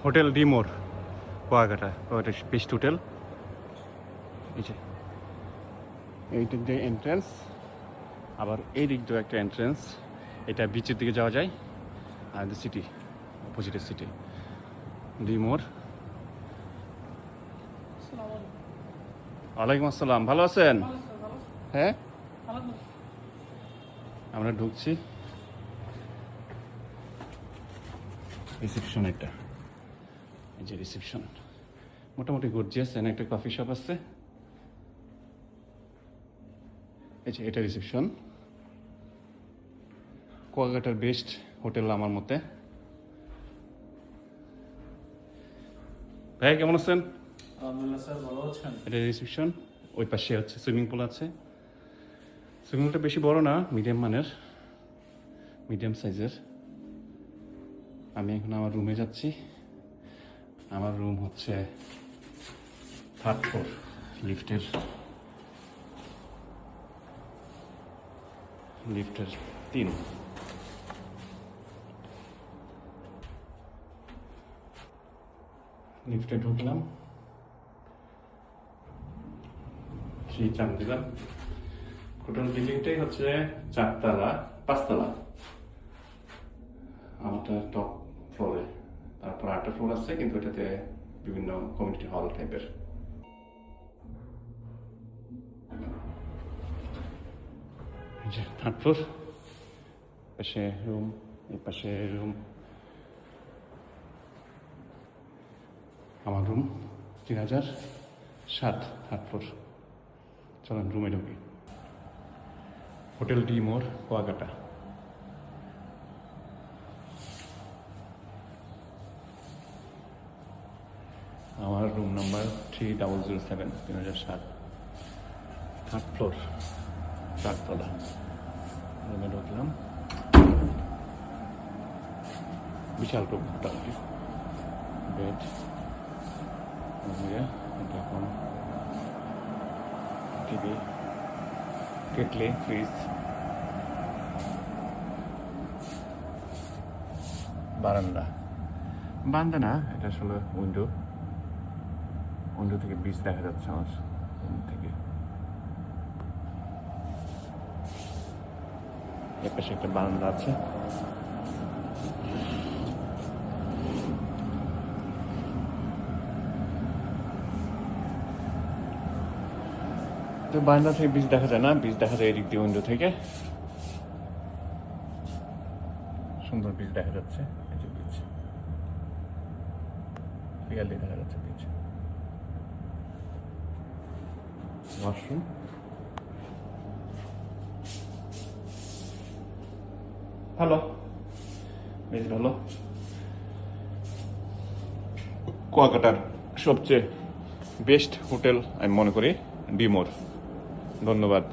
Hotel ডিমোর Kuakata, ওটা best hotel. এই যে এই দিক দিয়ে এন্ট্রেন্স, আবার এই দিক দিয়ে একটা এন্ট্রেন্স। এটা বিচের দিকে যাওয়া যায়, আর সিটি অপোজিটের সিটি ডিমোর। ওয়ালাইকুম আসসালাম, ভালো আছেন? হ্যাঁ, আমরা ঢুকছি রিসেপশন। একটা এই যে রিসেপশন, মোটামুটি গর্জিয়াস। এখানে একটা কফি শপ আছে। এই যে এটা রিসেপশন। কুয়াকাটার বেস্ট হোটেল আমার মতে। ভাই কেমন আছেন? আলহামদুলিল্লাহ স্যার, ভালো আছেন? এটা রিসেপশন। ওই পাশে হচ্ছে সুইমিং পুল আছে। সুইমিং পুলটা বেশি বড় না, মিডিয়াম মানের, মিডিয়াম সাইজের। আমি এখন আমার রুমে যাচ্ছি। আমার রুম হচ্ছে 3rd ফ্লোর, লিফটের 3। লিফটে ঢুকলাম, 3 চাপ দিলাম। টোটাল বিল্ডিংটাই হচ্ছে 4 তলা 5 তলা। আমারটা টপ ফ্লোরে, তারপর 8টা ফ্লোর আছে, কিন্তু এটাতে বিভিন্ন কমিউনিটি হল টাইপের। এই যে 3rd ফ্লোর, পাশে রুম, এই পাশে রুম। আমার রুম 3007, 3rd ফ্লোর। চলেন রুমে ঢুকি। হোটেল ডিমোর কুয়াকাটা। আমার রুম নাম্বার 3007, 3007, 3rd ফ্লোর, 4 তলা। রুমে ঢুকলাম, বিশাল রুম মোটামুটি। বেড, এটা এখন টিভি, কেটলি, ফ্রিজ, বারান্দা। বারান্দা না, এটা আসলে উইন্ডো। উইন্ডো থেকে বিচ দেখা যাচ্ছে আমার রুম থেকে। এর পাশে একটা বারান্দা আছে। তো বারান্দা থেকে বিচ দেখা যায় না, বিচ দেখা যায় এদিক দিয়ে উইন্ডো থেকে। সুন্দর বিচ দেখা যাচ্ছে। এই যে বিচ, ক্লিয়ারলি দেখা যাচ্ছে বিচ। ওয়াশরুম, ভালো, বেশ ভালো। কুয়াকাটার সবচেয়ে বেস্ট হোটেল আমি মনে করি ডিমোর। ধন্যবাদ।